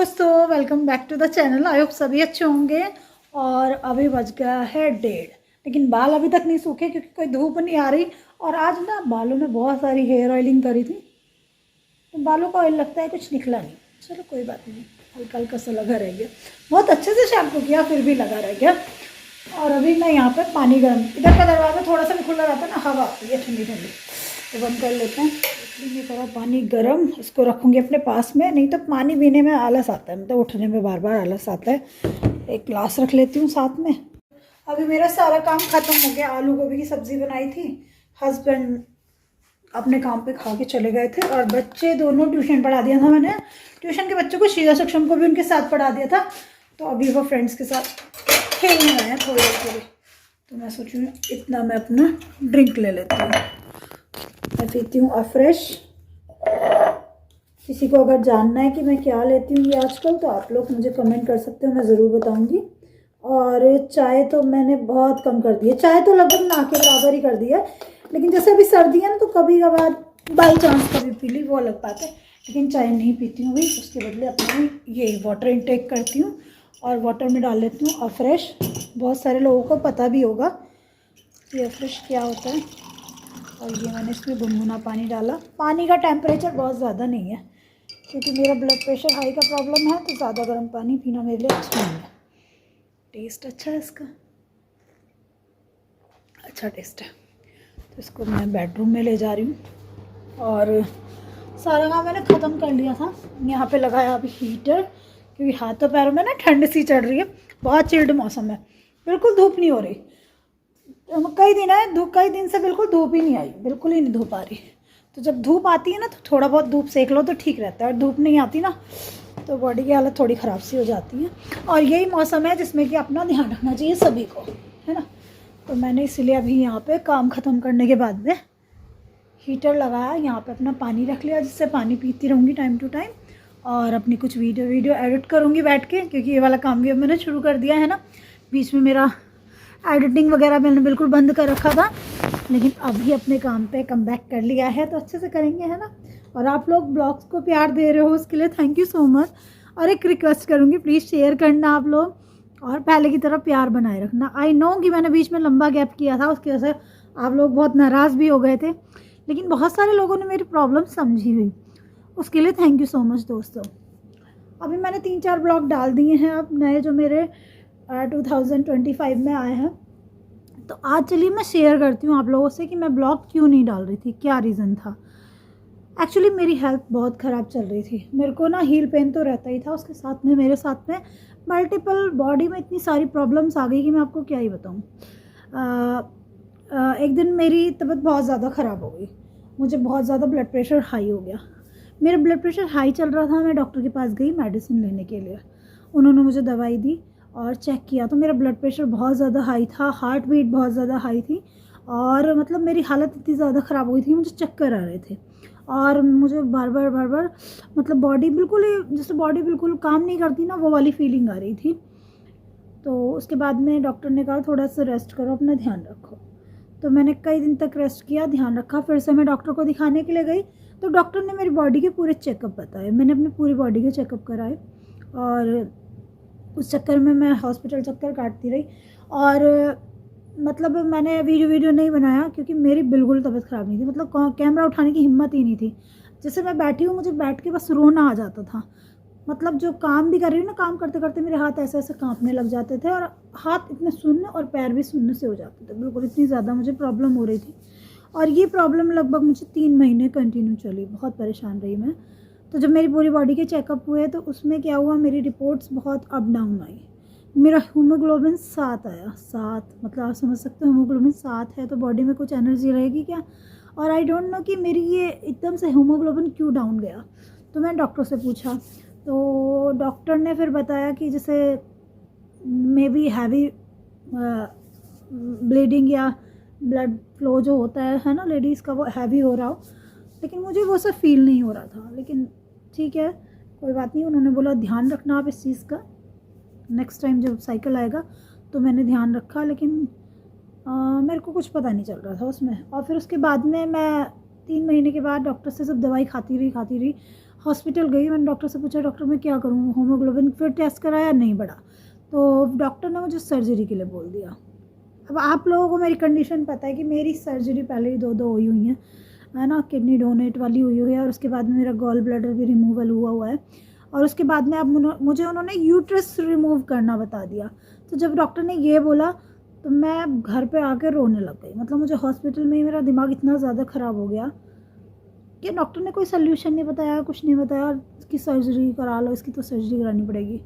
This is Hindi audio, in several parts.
दोस्तों, welcome back to the channel. I hope सभी अच्छे होंगे। और अभी बज गया है 1:30, लेकिन बाल अभी तक नहीं सूखे क्योंकि कोई धूप नहीं आ रही। और आज ना बालों में बहुत सारी हेयर ऑयलिंग करी थी, तो बालों का ऑयल लगता है कुछ निकला नहीं। चलो कोई बात नहीं, हल्का हल्का सा लगा रह गया। बहुत अच्छे से शैम्पू किया फिर भी लगा रह गया। और अभी मैं यहाँ पे पानी गर्म, इधर का दरवाज़ा थोड़ा सा भी खुला रहता है ना, हवा आती है ठंडी ठंडी, तो बंद कर लेते हैं। इसलिए करा पानी गर्म, इसको रखूँगी अपने पास में, नहीं तो पानी पीने में आलस आता है, मतलब उठने में बार बार आलस आता है। एक ग्लास रख लेती हूँ साथ में। अभी मेरा सारा काम ख़त्म हो गया। आलू गोभी की सब्ज़ी बनाई थी, हस्बैंड अपने काम पे खा के चले गए थे, और बच्चे दोनों ट्यूशन पढ़ा दिया था मैंने। ट्यूशन के बच्चों को, शीला सक्षम को भी उनके साथ पढ़ा दिया था, तो अभी वो फ्रेंड्स के साथ खेलने आए हैं थोड़ी देर के लिए। तो मैं सोच रही हूँ इतना मैं अपना ड्रिंक ले लेती हूँ। मैं पीती हूँ अफ्रेश। किसी को अगर जानना है कि मैं क्या लेती हूँ ये आजकल, तो आप लोग मुझे कमेंट कर सकते हो, मैं ज़रूर बताऊँगी। और चाय तो मैंने बहुत कम कर दी है, चाय तो लगभग ना के बराबर ही कर दी है। लेकिन जैसे अभी सर्दी है ना, तो कभी कभार बाई चांस कभी पी ली, वो अलग बात है। लेकिन चाय नहीं पीती हूँ अभी, उसके बदले अपना ये वाटर इनटेक करती हूँ। और वाटर में डाल लेती हूँ अफ्रेश। बहुत सारे लोगों को पता भी होगा कि अफ्रेश क्या होता है। और ये मैंने इसमें गुनगुना पानी डाला। पानी का टेम्परेचर बहुत ज़्यादा नहीं है, क्योंकि मेरा ब्लड प्रेशर हाई का प्रॉब्लम है, तो ज़्यादा गर्म पानी पीना मेरे लिए अच्छा नहीं है। टेस्ट अच्छा है इसका, अच्छा टेस्ट है। तो इसको मैं बेडरूम में ले जा रही हूँ। और सारा काम मैंने ख़त्म कर लिया था। यहाँ पे लगाया अभी हीटर, क्योंकि हाथों पैरों में ना ठंड सी चढ़ रही है। बहुत चिल्ड मौसम है, बिल्कुल धूप नहीं हो रही। कई दिन से बिल्कुल धूप ही नहीं आई, बिल्कुल ही नहीं धूप आ रही। तो जब धूप आती है ना, तो थोड़ा बहुत धूप सेक लो तो ठीक रहता है, और धूप नहीं आती ना, तो बॉडी की हालत थोड़ी ख़राब सी हो जाती है। और यही मौसम है जिसमें कि अपना ध्यान रखना चाहिए सभी को, है ना। तो मैंने इसलिए अभी यहाँ पे काम ख़त्म करने के बाद में हीटर लगाया, यहाँ पे अपना पानी रख लिया, जिससे पानी पीती रहूँगी टाइम टू टाइम। और अपनी कुछ वीडियो एडिट करूँगी बैठ के, क्योंकि ये वाला काम भी अब मैंने शुरू कर दिया है ना। बीच में मेरा एडिटिंग वगैरह मैंने बिल्कुल बंद कर रखा था, लेकिन अभी अपने काम पे कम बैक कर लिया है, तो अच्छे से करेंगे, है ना। और आप लोग ब्लॉग्स को प्यार दे रहे हो, उसके लिए थैंक यू सो मच। और एक रिक्वेस्ट करूँगी, प्लीज़ शेयर करना आप लोग, और पहले की तरह प्यार बनाए रखना। आई नो कि मैंने बीच में लंबा गैप किया था, उसकी वजह से आप लोग बहुत नाराज़ भी हो गए थे, लेकिन बहुत सारे लोगों ने मेरी प्रॉब्लम समझी हुई, उसके लिए थैंक यू सो मच दोस्तों। अभी मैंने 3-4 ब्लॉग डाल दिए हैं अब नए, जो मेरे 2025 में आए हैं। तो आज चलिए मैं शेयर करती हूँ आप लोगों से कि मैं ब्लॉग क्यों नहीं डाल रही थी, क्या रीज़न था। एक्चुअली मेरी हेल्थ बहुत ख़राब चल रही थी। मेरे को ना हील पेन तो रहता ही था, उसके साथ में मेरे साथ में मल्टीपल बॉडी में इतनी सारी प्रॉब्लम्स आ गई कि मैं आपको क्या ही बताऊँ। एक दिन मेरी तबीयत बहुत ज़्यादा ख़राब हो गई, मुझे बहुत ज़्यादा ब्लड प्रेशर हाई हो गया। मेरा ब्लड प्रेशर हाई चल रहा था, मैं डॉक्टर के पास गई मेडिसिन लेने के लिए। उन्होंने मुझे दवाई दी और चेक किया, तो मेरा ब्लड प्रेशर बहुत ज़्यादा हाई था, हार्ट बीट बहुत ज़्यादा हाई थी, और मतलब मेरी हालत इतनी ज़्यादा ख़राब हो गई थी, मुझे चक्कर आ रहे थे। और मुझे बार बार मतलब बॉडी बिल्कुल ही, जैसे बॉडी बिल्कुल काम नहीं करती ना, वो वाली फीलिंग आ रही थी। तो उसके बाद में डॉक्टर ने कहा थोड़ा सा रेस्ट करो, अपना ध्यान रखो। तो मैंने कई दिन तक रेस्ट किया, ध्यान रखा। फिर से मैं डॉक्टर को दिखाने के लिए गई, तो डॉक्टर ने मेरी बॉडी के पूरे चेकअप बताए। मैंने अपनी पूरी बॉडी के चेकअप कराए, और उस चक्कर में मैं हॉस्पिटल चक्कर काटती रही। और मतलब मैंने वीडियो नहीं बनाया, क्योंकि मेरी बिल्कुल तबीयत ख़राब नहीं थी, मतलब कैमरा उठाने की हिम्मत ही नहीं थी। जैसे मैं बैठी हूँ, मुझे बैठ के बस रोना आ जाता था। मतलब जो काम भी कर रही हूँ ना, काम करते करते मेरे हाथ ऐसे ऐसे कांपने लग जाते थे, और हाथ इतने सुन्न और पैर भी सुन्न से हो जाते थे, बिल्कुल इतनी ज़्यादा मुझे प्रॉब्लम हो रही थी। और ये प्रॉब्लम लगभग मुझे 3 महीने कंटिन्यू चली, बहुत परेशान रही मैं। तो जब मेरी पूरी बॉडी के चेकअप हुए, तो उसमें क्या हुआ, मेरी रिपोर्ट्स बहुत अप डाउन आई। मेरा हीमोग्लोबिन 7 आया, 7, मतलब आप समझ सकते हो हीमोग्लोबिन 7 है तो बॉडी में कुछ एनर्जी रहेगी क्या। और आई डोंट नो कि मेरी ये एकदम से हीमोग्लोबिन क्यों डाउन गया। तो मैंने डॉक्टर से पूछा, तो डॉक्टर ने फिर बताया कि जैसे मे बी हैवी ब्लीडिंग या ब्लड फ्लो जो होता है ना लेडीज़ का, वो हैवी हो रहा हो। लेकिन मुझे वो सब फील नहीं हो रहा था। लेकिन ठीक है, कोई बात नहीं। उन्होंने बोला ध्यान रखना आप इस चीज़ का, नेक्स्ट टाइम जब साइकिल आएगा। तो मैंने ध्यान रखा, लेकिन मेरे को कुछ पता नहीं चल रहा था उसमें। और फिर उसके बाद में मैं 3 महीने के बाद डॉक्टर से सब दवाई खाती रही। हॉस्पिटल गई, मैंने डॉक्टर से पूछा डॉक्टर मैं क्या करूँ, हीमोग्लोबिन फिर टेस्ट कराया, नहीं बढ़ा, तो डॉक्टर ने मुझे सर्जरी के लिए बोल दिया। अब आप लोगों को मेरी कंडीशन पता है कि मेरी सर्जरी पहले ही दो हुई हुई हैं, है ना, किडनी डोनेट वाली हुई हुई है, और उसके बाद में मेरा गॉल ब्लैडर भी रिमूवल हुआ है, और उसके बाद में अब मुझे उन्होंने यूट्रस रिमूव करना बता दिया। तो जब डॉक्टर ने ये बोला तो मैं घर पे आके रोने लग गई। मतलब मुझे हॉस्पिटल में ही मेरा दिमाग इतना ज़्यादा ख़राब हो गया कि डॉक्टर ने कोई सल्यूशन नहीं बताया, कुछ नहीं बताया, और इसकी सर्जरी करा लो, इसकी तो सर्जरी करानी पड़ेगी।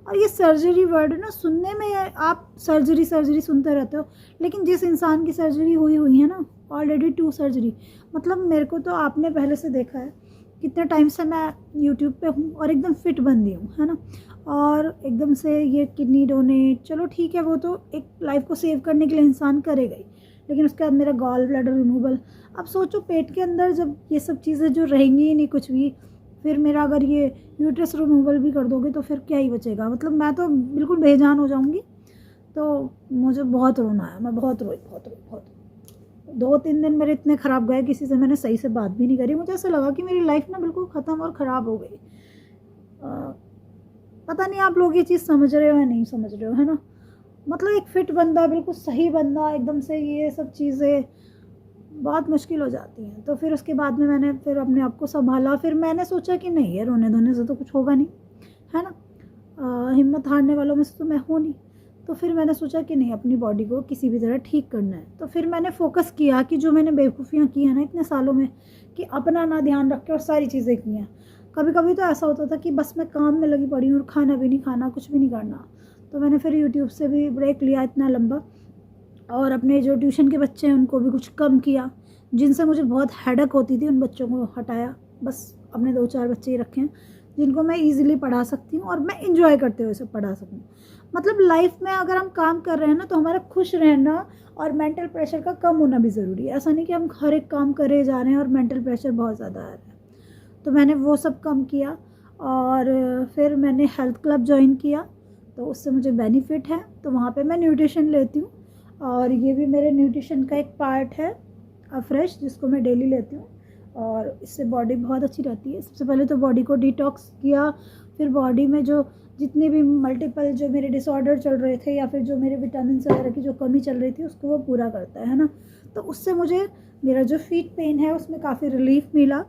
और ये सर्जरी वर्ड ना सुनने में आप सर्जरी सर्जरी सुनते रहते हो, लेकिन जिस इंसान की सर्जरी हुई है ना, ऑलरेडी 2 सर्जरी, मतलब मेरे को तो आपने पहले से देखा है कितने टाइम से मैं यूट्यूब पे हूँ और एकदम फिट बंदी हूँ, है ना, और एकदम से ये किडनी डोनेट, चलो ठीक है, वो तो एक लाइफ को सेव करने के लिए इंसान करेगा ही, लेकिन उसके बाद मेरा गॉल ब्लैडर रिमूवल। अब सोचो पेट के अंदर जब ये सब चीज़ें जो रहेंगी ही नहीं कुछ भी, फिर मेरा अगर ये यूट्रस रिमूवल भी कर दोगे तो फिर क्या ही बचेगा, मतलब मैं तो बिल्कुल बेजान हो जाऊँगी। तो मुझे बहुत रोना आया, मैं बहुत रोई 2-3 दिन मेरे इतने ख़राब गए, किसी से मैंने सही से बात भी नहीं करी। मुझे ऐसा लगा कि मेरी लाइफ ना बिल्कुल ख़त्म और ख़राब हो गई। पता नहीं आप लोग ये चीज़ समझ रहे हो या नहीं समझ रहे हो, है ना, मतलब एक फ़िट बंदा, बिल्कुल सही बंदा, एकदम से ये सब चीज़ें बहुत मुश्किल हो जाती हैं। तो फिर उसके बाद में मैंने फिर अपने आप को संभाला, फिर मैंने सोचा कि नहीं है, रोने धोने से तो कुछ होगा नहीं, है ना, हिम्मत हारने वालों में से तो मैं हूँ नहीं। तो फिर मैंने सोचा कि नहीं, अपनी बॉडी को किसी भी तरह ठीक करना है। तो फिर मैंने फोकस किया कि जो मैंने बेवकूफ़ियाँ की हैं ना इतने सालों में, कि अपना ना ध्यान रख के और सारी चीज़ें की हैं। कभी कभी तो ऐसा होता था कि बस मैं काम में लगी पड़ी हूँ और खाना भी नहीं खाना, कुछ भी नहीं करना। तो मैंने फिर यूट्यूब से भी ब्रेक लिया इतना लंबा, और अपने जो ट्यूशन के बच्चे हैं उनको भी कुछ कम किया, जिनसे मुझे बहुत हेडक होती थी उन बच्चों को हटाया, बस अपने 2-4 बच्चे ही रखे हैं जिनको मैं ईज़िली पढ़ा सकती हूँ और मैं इंजॉय करते हुए सब पढ़ा सकूँ। मतलब लाइफ में अगर हम काम कर रहे हैं ना, तो हमारा खुश रहना और मेंटल प्रेशर का कम होना भी ज़रूरी है। ऐसा नहीं कि हम हर एक काम करे जा रहे हैं और मेंटल प्रेशर बहुत ज़्यादा आ रहा है। तो मैंने वो सब कम किया, और फिर मैंने हेल्थ क्लब ज्वाइन किया, तो उससे मुझे बेनिफिट है। तो वहाँ पे मैं न्यूट्रिशन लेती हूँ, और ये भी मेरे न्यूट्रिशन का एक पार्ट है फ्रेश, जिसको मैं डेली लेती हूँ, और इससे बॉडी बहुत अच्छी रहती है। सबसे पहले तो बॉडी को डिटॉक्स किया, फिर बॉडी में जो जितने भी मल्टीपल जो मेरे डिसऑर्डर चल रहे थे, या फिर जो मेरे विटामिन वगैरह की जो कमी चल रही थी, उसको वो पूरा करता है ना। तो उससे मुझे मेरा जो फीट पेन है उसमें काफ़ी रिलीफ मिला,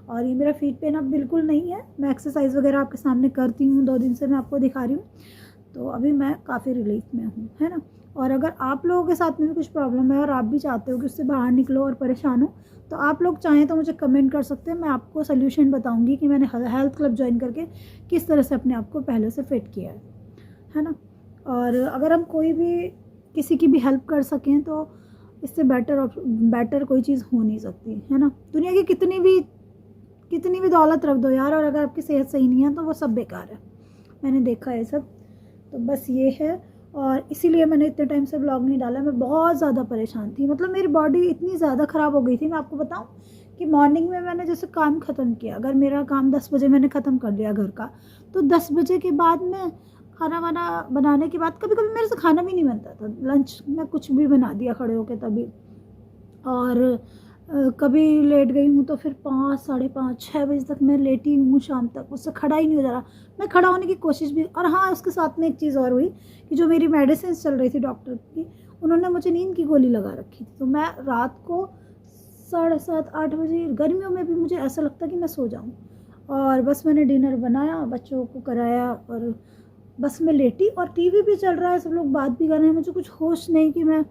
और ये मेरा फीट पेन अब बिल्कुल नहीं है। मैं एक्सरसाइज वगैरह आपके सामने करती हूँ, 2 दिन से मैं आपको दिखा रही हूँ, तो अभी मैं काफ़ी रिलीफ में हूँ, है ना। और अगर आप लोगों के साथ में भी कुछ प्रॉब्लम है और आप भी चाहते हो कि उससे बाहर निकलो और परेशान हो, तो आप लोग चाहें तो मुझे कमेंट कर सकते हैं। मैं आपको सोल्यूशन बताऊंगी कि मैंने हेल्थ क्लब ज्वाइन करके किस तरह से अपने आप को पहले से फिट किया है ना। और अगर हम कोई भी किसी की भी हेल्प कर सकें तो इससे बेटर कोई चीज़ हो नहीं सकती, है ना। दुनिया की कितनी भी दौलत रख दो यार, और अगर आपकी सेहत सही नहीं है तो वो सब बेकार है। मैंने देखा है सब। तो बस ये है, और इसीलिए मैंने इतने टाइम से ब्लॉग नहीं डाला। मैं बहुत ज़्यादा परेशान थी, मतलब मेरी बॉडी इतनी ज़्यादा ख़राब हो गई थी। मैं आपको बताऊं कि मॉर्निंग में मैंने जैसे काम ख़त्म किया, अगर मेरा काम 10 बजे मैंने ख़त्म कर लिया घर का, तो 10 बजे के बाद में खाना वाना बनाने के बाद कभी कभी मेरे से खाना भी नहीं बनता था। लंच में कुछ भी बना दिया खड़े होके तभी, और कभी लेट गई हूँ तो फिर 5, साढ़े 5, 6 बजे तक मैं लेटी हूँ शाम तक, उससे खड़ा ही नहीं हो जा रहा। मैं खड़ा होने की कोशिश भी, और हाँ उसके साथ में एक चीज़ और हुई कि जो मेरी मेडिसिन चल रही थी डॉक्टर की, उन्होंने मुझे नींद की गोली लगा रखी थी। तो मैं रात को 7:30, 8 बजे गर्मियों में भी मुझे ऐसा लगता कि मैं सो जाऊँ, और बस मैंने डिनर बनाया, बच्चों को कराया, और बस मैं लेटी, और टीवी भी चल रहा है, सब लोग बात भी कर रहे हैं। मुझे कुछ होश नहीं कि मैं,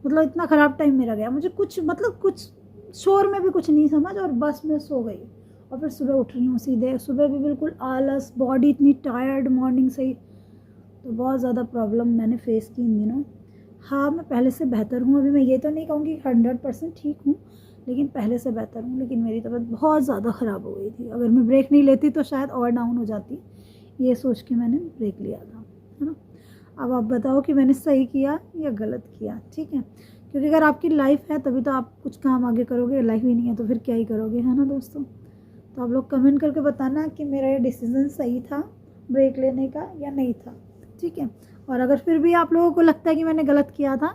मतलब इतना ख़राब टाइम मेरा गया, मुझे कुछ शोर में भी कुछ नहीं समझ, और बस मैं सो गई। और फिर सुबह उठ रही हूँ सीधे, सुबह भी बिल्कुल आलस, बॉडी इतनी टायर्ड मॉर्निंग से ही। तो बहुत ज़्यादा प्रॉब्लम मैंने फेस की इन दिनों। हाँ मैं पहले से बेहतर हूँ, अभी मैं ये तो नहीं कहूँगी 100% ठीक हूँ, लेकिन पहले से बेहतर हूँ। लेकिन मेरी तबीयत बहुत ज़्यादा ख़राब हो गई थी, अगर मैं ब्रेक नहीं लेती तो शायद और डाउन हो जाती, ये सोच के मैंने ब्रेक लिया था, है ना। अब आप बताओ कि मैंने सही किया या गलत किया, ठीक है। क्योंकि अगर आपकी लाइफ है तभी तो आप कुछ काम आगे करोगे, लाइफ ही नहीं है तो फिर क्या ही करोगे, है ना दोस्तों। तो आप लोग कमेंट करके बताना कि मेरा ये डिसीज़न सही था ब्रेक लेने का या नहीं था, ठीक है। और अगर फिर भी आप लोगों को लगता है कि मैंने गलत किया था,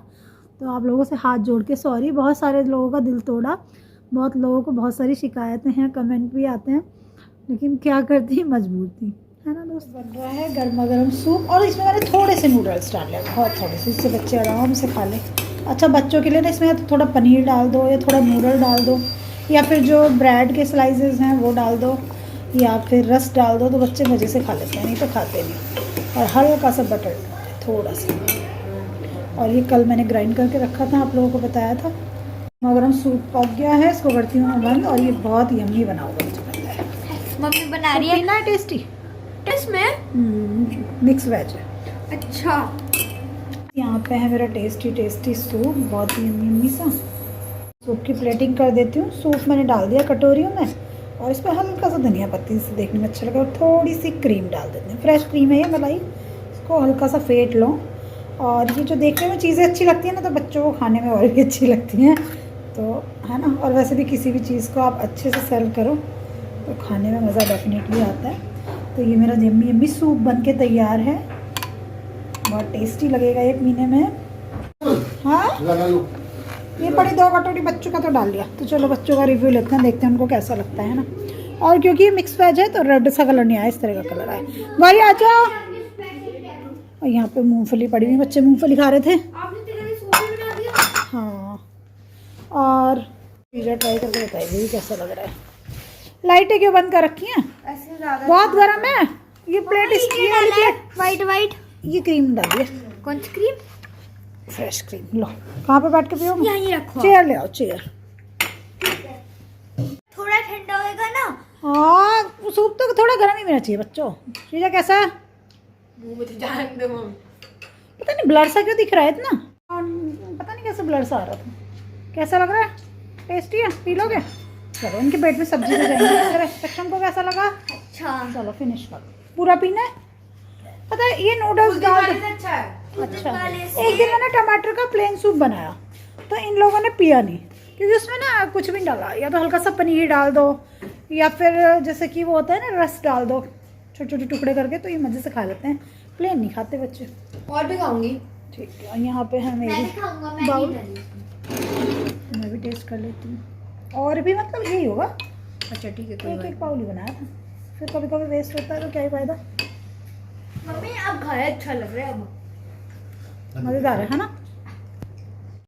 तो आप लोगों से हाथ जोड़ के सॉरी। बहुत सारे लोगों का दिल तोड़ा, बहुत लोगों को बहुत सारी शिकायतें हैं, कमेंट भी आते हैं, लेकिन क्या करती, मजबूर थी, है ना दोस्त। बन रहा है गर्मा गर्म सूप और इसमें मैंने थोड़े से नूडल्स डाल लिया, बहुत थोड़े से, इससे बच्चे आराम से खा लें। अच्छा बच्चों के लिए ना इसमें तो थोड़ा पनीर डाल दो या थोड़ा नूडल डाल दो या फिर जो ब्रेड के स्लाइसेस हैं वो डाल दो या फिर रस डाल दो, तो बच्चे मज़े से खा लेते हैं, नहीं तो खाते नहीं। और हल्का सा बटर थोड़ा सा। और ये कल मैंने ग्राइंड करके रखा था, आप लोगों को बताया था। गर्म सूप पक गया है, इसको करती हूँ बंद। और ये बहुत यम्मी बना होगा, मुझे पता है। मम्मी बना रही है। पीना है टेस्टी, टेस्ट में मिक्स वेज है। अच्छा, यहाँ पे है मेरा टेस्टी टेस्टी सूप, बहुत ही यम्मी सा। सूप की प्लेटिंग कर देती हूँ। सूप मैंने डाल दिया कटोरियों में और इस पर हल्का सा धनिया पत्ती से देखने में अच्छा लगा। और थोड़ी सी क्रीम डाल देते हैं, फ्रेश क्रीम है ये मलाई। इसको हल्का सा फेंट लो। और ये जो देखने में चीज़ें अच्छी लगती हैं ना, तो बच्चों को खाने में और भी अच्छी लगती हैं, तो है ना। और वैसे भी किसी भी चीज़ को आप अच्छे से सर्व करो तो खाने में मज़ा डेफिनेटली आता है। तो ये मेरा यम्मी यम्मी सूप बन के तैयार है, बहुत टेस्टी लगेगा 1 महीने में। हाँ ये बड़ी 2 कटोरी बच्चों का तो डाल लिया। तो चलो बच्चों का रिव्यू लेते हैं, देखते हैं उनको कैसा लगता है ना। और क्योंकि ये मिक्स वेज है तो रेड सा कलर नहीं आया, इस तरह का कलर आया। भाई आ जाओ। और यहाँ पे मूंगफली पड़ी हुई, बच्चे मूंगफली खा रहे थे। हाँ, और पिज़्ज़ा ट्राई करके बताइए कैसा लग रहा है। लाइटें क्यों बंद कर रखी हैं? बहुत गर्म है ये प्लेट। इसकी वाली प्लेट वाइट वाइट, ये क्रीम डालिए, कौन सी क्रीम? Fresh cream. लो कहाँ पे बैठ के पियोगे? यहीं रखो। चेयर ले आओ, चेयर। थोड़ा ठंडा होएगा ना। हाँ सूप तो थोड़ा गर्म ही मिलना चाहिए बच्चों। चीज़ा कैसा है? पता नहीं ब्लर सा क्यों दिख रहा है इतना, पता नहीं कैसे ब्लर सा आ रहा था। कैसा लग रहा है? टेस्टी है, पी लोगे? चलो इनके पेट में सब्जी तो जाएंगे। सक्षम को कैसा लगा? अच्छा, चलो फिनिश करो। पूरा पीना है? पता है ये नूडल्स डाल दो। अच्छा, एक दिन मैंने टमाटर का प्लेन सूप बनाया तो इन लोगों ने पिया नहीं, क्योंकि उसमें ना कुछ भी डाला, या तो हल्का सा पनीर डाल दो या फिर जैसे कि वो होता है ना रस डाल दो छोटे छोटे टुकड़े करके, तो ये मज़े से खा लेते हैं। प्लेन नहीं खाते बच्चे। और भी खाऊंगी। ठीक है, और यहाँ पे है मेरी बाउल, मैं भी टेस्ट कर लेती हूँ। और भी मतलब यही होगा। अच्छा ठीक है, एक बाउल ही बनाया था, फिर कभी कभी वेस्ट होता है तो क्या ही फायदा। मम्मी आप खाए, अच्छा लग रहा है अब। मज़ेदार है ना।